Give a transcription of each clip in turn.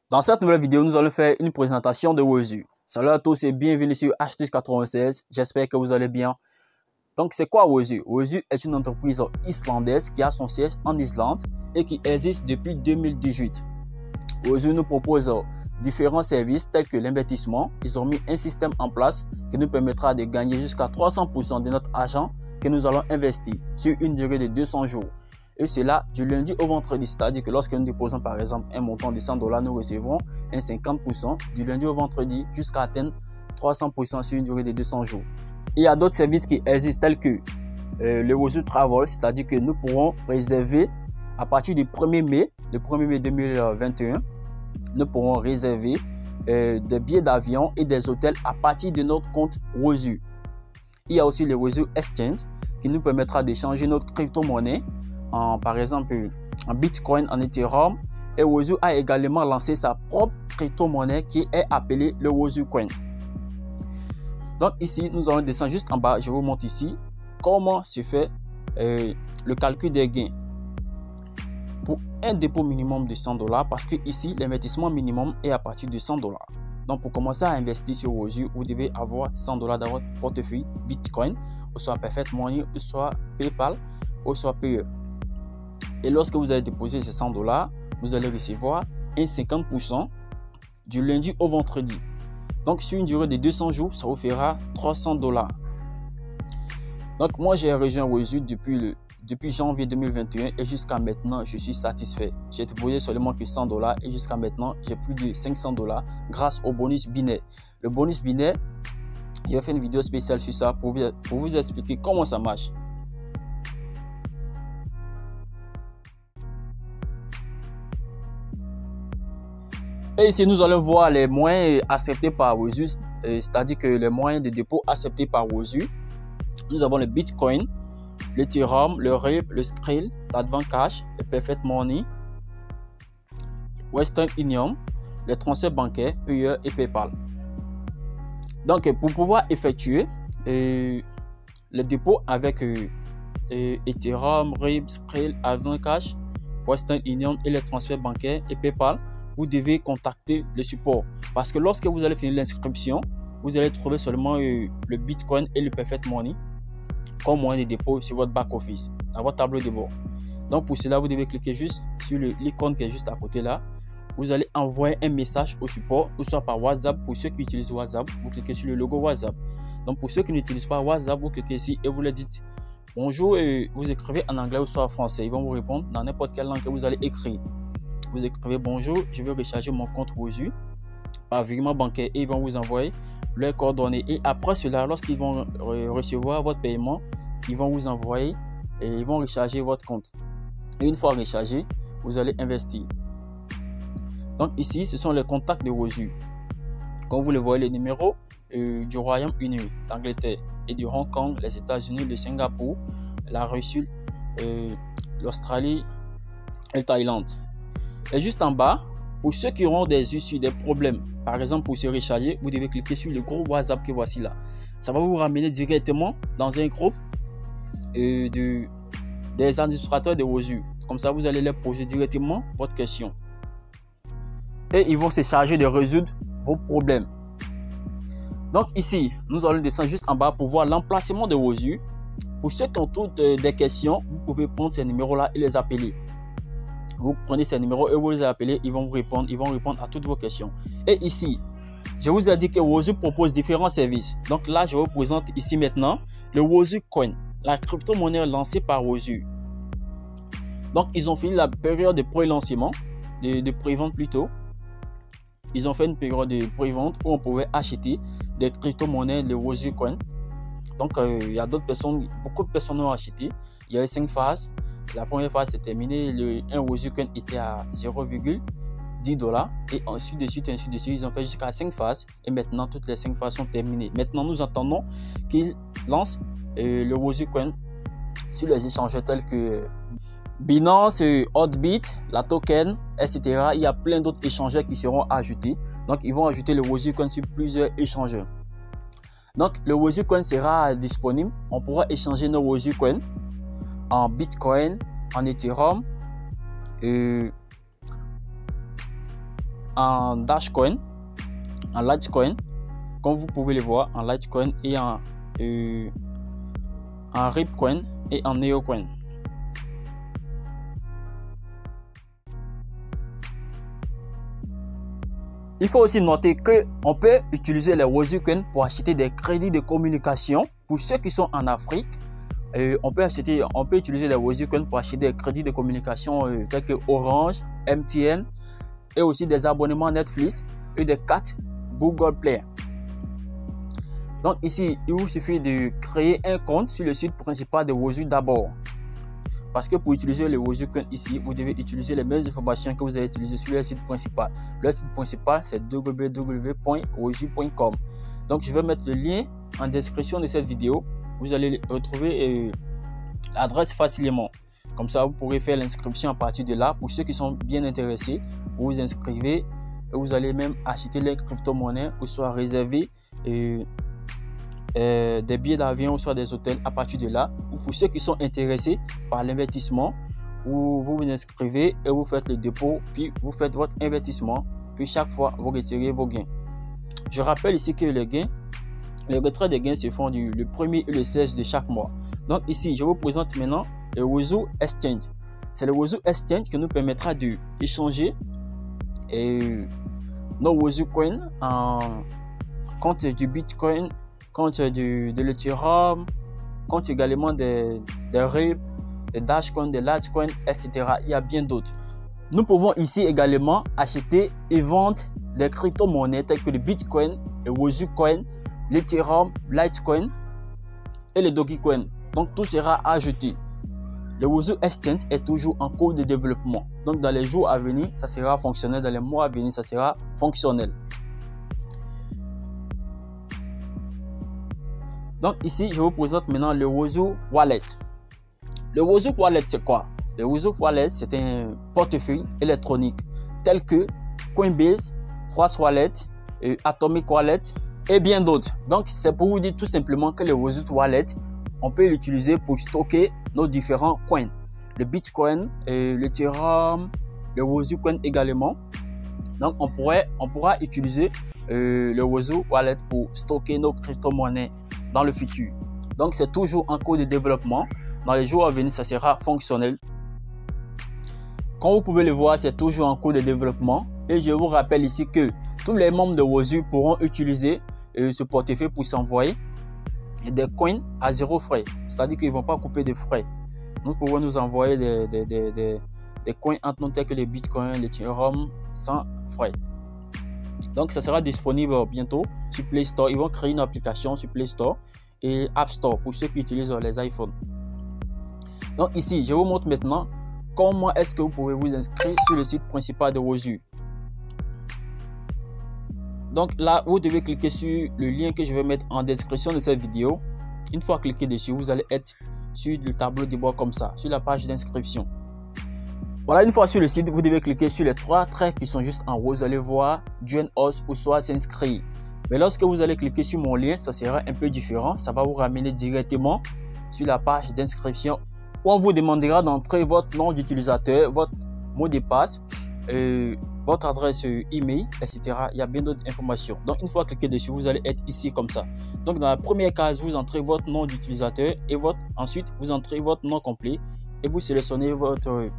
Dans cette nouvelle vidéo, nous allons faire une présentation de Wozu. Salut à tous et bienvenue sur H96. J'espère que vous allez bien. Donc, c'est quoi Wozu? Wozu est une entreprise islandaise qui a son siège en Islande et qui existe depuis 2018. Wozu nous propose différents services tels que l'investissement. Ils ont mis un système en place qui nous permettra de gagner jusqu'à 300% de notre argent que nous allons investir sur une durée de 200 jours. Et cela du lundi au vendredi, c'est-à-dire que lorsque nous déposons par exemple un montant de $100, nous recevrons un 50% du lundi au vendredi jusqu'à atteindre 300% sur une durée de 200 jours. Il y a d'autres services qui existent tels que le Wozu Travel, c'est-à-dire que nous pourrons réserver à partir du 1er mai, 2021, nous pourrons réserver des billets d'avion et des hôtels à partir de notre compte Wozu. Il y a aussi le Wozu Exchange qui nous permettra d'échanger notre crypto-monnaie par exemple en Bitcoin, en Ethereum, et Wozu a également lancé sa propre crypto-monnaie qui est appelée le Wozu Coin. Donc ici, nous allons descendre juste en bas. Je vous montre ici comment se fait le calcul des gains pour un dépôt minimum de $100 parce que ici, l'investissement minimum est à partir de $100. Donc pour commencer à investir sur Wozu, vous devez avoir $100 dans votre portefeuille Bitcoin, ou soit Perfect Money, ou soit PayPal, ou soit PayE. Et lorsque vous allez déposer ces $100, vous allez recevoir un 50% du lundi au vendredi. Donc sur une durée de 200 jours, ça vous fera $300. Donc moi j'ai rejoint Wozu depuis janvier 2021 et jusqu'à maintenant je suis satisfait. J'ai déposé seulement que $100 et jusqu'à maintenant j'ai plus de $500 grâce au bonus binaire. Le bonus binaire, j'ai fait une vidéo spéciale sur ça pour vous expliquer comment ça marche. Et ici, nous allons voir les moyens acceptés par Wozu, c'est-à-dire que les moyens de dépôt acceptés par Wozu. Nous avons le Bitcoin, l'Ethereum, le RIP, le Skrill, l'Advancash, le Perfect Money, Western Union, les transferts bancaires, PayE et PayPal. Donc, pour pouvoir effectuer le dépôt avec Ethereum, RIP, Skrill, Advancash, Western Union et les transferts bancaires et PayPal, vous devez contacter le support parce que lorsque vous allez finir l'inscription, vous allez trouver seulement le Bitcoin et le Perfect Money comme moyen de dépôt sur votre back office, dans votre tableau de bord. Donc pour cela, vous devez cliquer juste sur l'icône qui est juste à côté là. Vous allez envoyer un message au support, ou soit par WhatsApp. Pour ceux qui utilisent WhatsApp, vous cliquez sur le logo WhatsApp. Donc pour ceux qui n'utilisent pas WhatsApp, vous cliquez ici et vous leur dites bonjour et vous écrivez en anglais ou soit en français. Ils vont vous répondre dans n'importe quelle langue que vous allez écrire. Vous écrivez bonjour, je veux recharger mon compte Wozu par virement bancaire et ils vont vous envoyer leurs coordonnées. Et après cela, lorsqu'ils vont recevoir votre paiement, ils vont vous envoyer et ils vont recharger votre compte. Et une fois rechargé, vous allez investir. Donc ici, ce sont les contacts de Wozu. Comme vous le voyez, les numéros du Royaume-Uni, d'Angleterre et du Hong Kong, les États-Unis, le Singapour, la Russie, l'Australie et la Thaïlande. Et juste en bas, pour ceux qui auront des issues, des problèmes, par exemple pour se recharger, vous devez cliquer sur le groupe WhatsApp que voici là. Ça va vous ramener directement dans un groupe des administrateurs de Wozu. Comme ça, vous allez leur poser directement votre question. Et ils vont se charger de résoudre vos problèmes. Donc ici, nous allons descendre juste en bas pour voir l'emplacement de Wozu. Pour ceux qui ont toutes des questions, vous pouvez prendre ces numéros-là et les appeler. Vous prenez ces numéros et vous les appelez, ils vont vous répondre, ils vont répondre à toutes vos questions. Et ici, je vous ai dit que Wozu propose différents services. Donc là, je vous présente ici maintenant le Wozu Coin, la crypto-monnaie lancée par Wozu. Donc ils ont fini la période de pré-lancement, de pré-vente plutôt. Ils ont fait une période de pré-vente où on pouvait acheter des crypto-monnaies, le Wozu Coin. Donc il y a d'autres personnes, beaucoup de personnes ont acheté. Il y a eu 5 phases. La première phase c'est terminé, un Wozu Coin était à $0,10 et ensuite de suite, ils ont fait jusqu'à 5 phases et maintenant toutes les 5 phases sont terminées. Maintenant nous attendons qu'ils lancent le Wozu Coin sur les échangeurs tels que Binance, Hotbit, la Token, etc. Il y a plein d'autres échangeurs qui seront ajoutés. Donc ils vont ajouter le Wozu Coin sur plusieurs échangeurs. Donc le Wozu Coin sera disponible. On pourra échanger nos Wozu Coin en Bitcoin, en Ethereum, en Dashcoin, en Litecoin, comme vous pouvez le voir, en Litecoin et en Ripcoin et en Neocoin. Il faut aussi noter qu'on peut utiliser les Wazoo Coin pour acheter des crédits de communication. Pour ceux qui sont en Afrique, on peut utiliser les Wazoo Coin pour acheter des crédits de communication tels que Orange, MTN et aussi des abonnements Netflix et des cartes Google Play. Donc ici, il vous suffit de créer un compte sur le site principal de Wazoo d'abord. Parce que pour utiliser le Wazoo Coin ici, vous devez utiliser les mêmes informations que vous avez utilisées sur le site principal. Le site principal, c'est www.wazoo.com. Donc, je vais mettre le lien en description de cette vidéo. Vous allez retrouver l'adresse facilement. Comme ça, vous pourrez faire l'inscription à partir de là. Pour ceux qui sont bien intéressés, vous vous inscrivez et vous allez même acheter les crypto-monnaies ou soit réserver des billets d'avion ou soit des hôtels à partir de là. Ou pour ceux qui sont intéressés par l'investissement, vous vous inscrivez et vous faites le dépôt, puis vous faites votre investissement, puis chaque fois vous retirez vos gains. Je rappelle ici que les retraits des gains se font le 1er et le 16 de chaque mois. Donc ici, je vous présente maintenant le Wazoo Exchange. C'est le Wazoo Exchange qui nous permettra d'échanger nos Wazoo Coins en compte du Bitcoin, compte de l'Ethereum, compte également des RIP, des Dashcoin, des Litecoin, etc. Il y a bien d'autres. Nous pouvons ici également acheter et vendre des crypto-monnaies telles que le Bitcoin, le Wazoo Coin, l'Ethereum, Litecoin et le Dogecoin. Donc tout sera ajouté. Le Wazoo Exchange est toujours en cours de développement. Donc dans les jours à venir, ça sera fonctionnel. Dans les mois à venir, ça sera fonctionnel. Donc ici, je vous présente maintenant le Wazoo Wallet. Le Wazoo Wallet, c'est quoi? Le Wazoo Wallet, c'est un portefeuille électronique tel que Coinbase, Trust Wallet, Atomic Wallet et bien d'autres. Donc c'est pour vous dire tout simplement que le Wazoo Wallet, on peut l'utiliser pour stocker nos différents coins. Le Bitcoin, l'Ethereum, le Wazoo Coin également. Donc on pourra utiliser le Wazoo Wallet pour stocker nos crypto-monnaies dans le futur. Donc c'est toujours en cours de développement. Dans les jours à venir, ça sera fonctionnel. Comme vous pouvez le voir, c'est toujours en cours de développement. Et je vous rappelle ici que tous les membres de Wazoo pourront utiliser ce portefeuille pour s'envoyer des coins à 0 frais. C'est-à-dire qu'ils ne vont pas couper de frais. Nous pouvons nous envoyer des coins entre nous tels que les Bitcoin, l'Ethereum sans frais. Donc ça sera disponible bientôt sur Play Store. Ils vont créer une application sur Play Store et App Store pour ceux qui utilisent les iPhones. Donc ici, je vous montre maintenant comment est-ce que vous pouvez vous inscrire sur le site principal de Wazoo. Donc là, vous devez cliquer sur le lien que je vais mettre en description de cette vidéo. Une fois cliqué dessus, vous allez être sur le tableau de bord comme ça, sur la page d'inscription. Voilà, une fois sur le site, vous devez cliquer sur les 3 traits qui sont juste en haut. Vous allez voir Join Us ou soit s'inscrire. Mais lorsque vous allez cliquer sur mon lien, ça sera un peu différent. Ça va vous ramener directement sur la page d'inscription où on vous demandera d'entrer votre nom d'utilisateur, votre mot de passe, votre adresse email, etc. Il y a bien d'autres informations. Donc une fois cliqué dessus, vous allez être ici comme ça. Donc dans la première case, vous entrez votre nom d'utilisateur et ensuite vous entrez votre nom complet et vous sélectionnez votre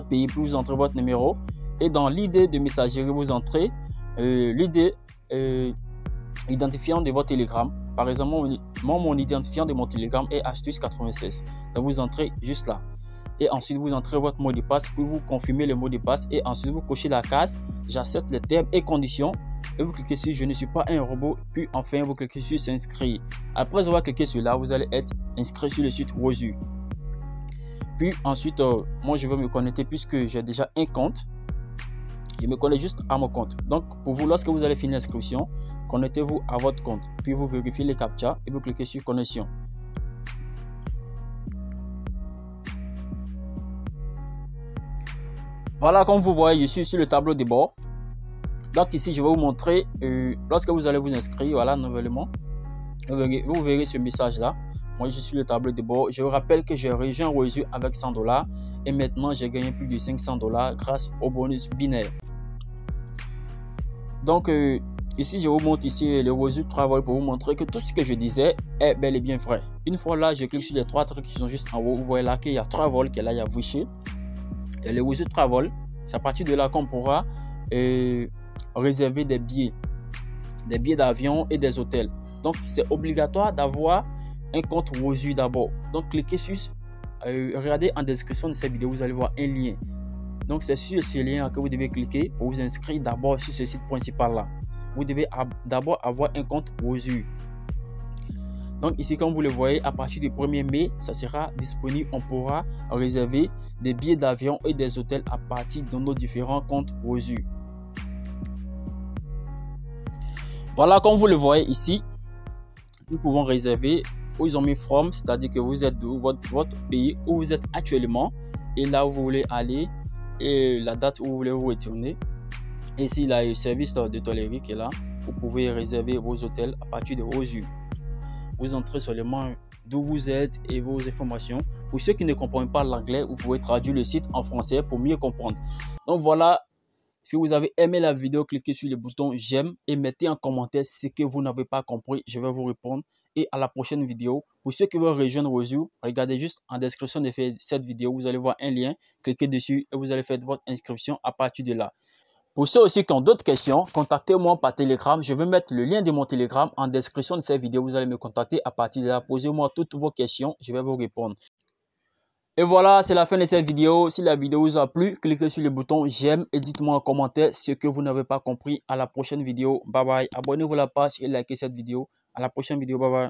pays, puis vous entrez votre numéro. Et dans l'idée de messagerie, vous entrez l'idée identifiant de votre Telegram. Par exemple, mon identifiant de mon Telegram est astuce96. Donc vous entrez juste là. Et ensuite, vous entrez votre mot de passe, puis vous confirmez le mot de passe. Et ensuite, vous cochez la case j'accepte les termes et conditions. Et vous cliquez sur je ne suis pas un robot. Puis enfin, vous cliquez sur s'inscrire. Après avoir cliqué sur là, vous allez être inscrit sur le site Wazoo. Puis ensuite, moi je vais me connecter puisque j'ai déjà un compte. Je me connecte juste à mon compte. Donc pour vous, lorsque vous allez finir l'inscription, connectez-vous à votre compte. Puis vous vérifiez les captcha et vous cliquez sur connexion. Voilà, comme vous voyez, je suis sur le tableau de bord. Donc ici, je vais vous montrer, lorsque vous allez vous inscrire, voilà, nouvellement, vous verrez ce message-là. Moi, je suis le tableau de bord. Je vous rappelle que j'ai rejoint Wazoo avec $100 et maintenant, j'ai gagné plus de $500 grâce au bonus binaire. Donc, ici, je vous montre ici le Wozur Travel pour vous montrer que tout ce que je disais est bel et bien vrai. Une fois là, je clique sur les 3 trucs qui sont juste en haut. Vous voyez là qu'il y a Travel qui est là, il y a Wishy. Et le Wozur Travel, c'est à partir de là qu'on pourra réserver des billets d'avion et des hôtels. Donc, c'est obligatoire d'avoir un compte Wozur d'abord. Donc, cliquez sur, regardez en description de cette vidéo, vous allez voir un lien. Donc, c'est sur ce lien que vous devez cliquer pour vous inscrire d'abord sur ce site principal là. Vous devez d'abord avoir un compte Wozur. Donc, ici, comme vous le voyez, à partir du 1er mai, ça sera disponible. On pourra réserver des billets d'avion et des hôtels à partir de nos différents comptes Wozur. Voilà, comme vous le voyez ici, nous pouvons réserver où ils ont mis from, c'est-à-dire que vous êtes d'où, votre pays où vous êtes actuellement et là où vous voulez aller et la date où vous voulez vous retourner. Et ici, il y a le service de tolérance qui est là. Vous pouvez réserver vos hôtels à partir de Wozur. Vous entrez seulement d'où vous êtes et vos informations. Pour ceux qui ne comprennent pas l'anglais, vous pouvez traduire le site en français pour mieux comprendre. Donc voilà, si vous avez aimé la vidéo, cliquez sur le bouton j'aime et mettez en commentaire ce que vous n'avez pas compris. Je vais vous répondre. Et à la prochaine vidéo. Pour ceux qui veulent rejoindre Wozur, regardez juste en description de cette vidéo. Vous allez voir un lien. Cliquez dessus et vous allez faire votre inscription à partir de là. Pour ceux aussi qui ont d'autres questions, contactez-moi par Telegram. Je vais mettre le lien de mon Telegram en description de cette vidéo. Vous allez me contacter à partir de là. Posez-moi toutes vos questions. Je vais vous répondre. Et voilà, c'est la fin de cette vidéo. Si la vidéo vous a plu, cliquez sur le bouton j'aime et dites-moi en commentaire ce que vous n'avez pas compris. À la prochaine vidéo. Bye bye. Abonnez-vous à la page et likez cette vidéo. À la prochaine vidéo. Bye bye.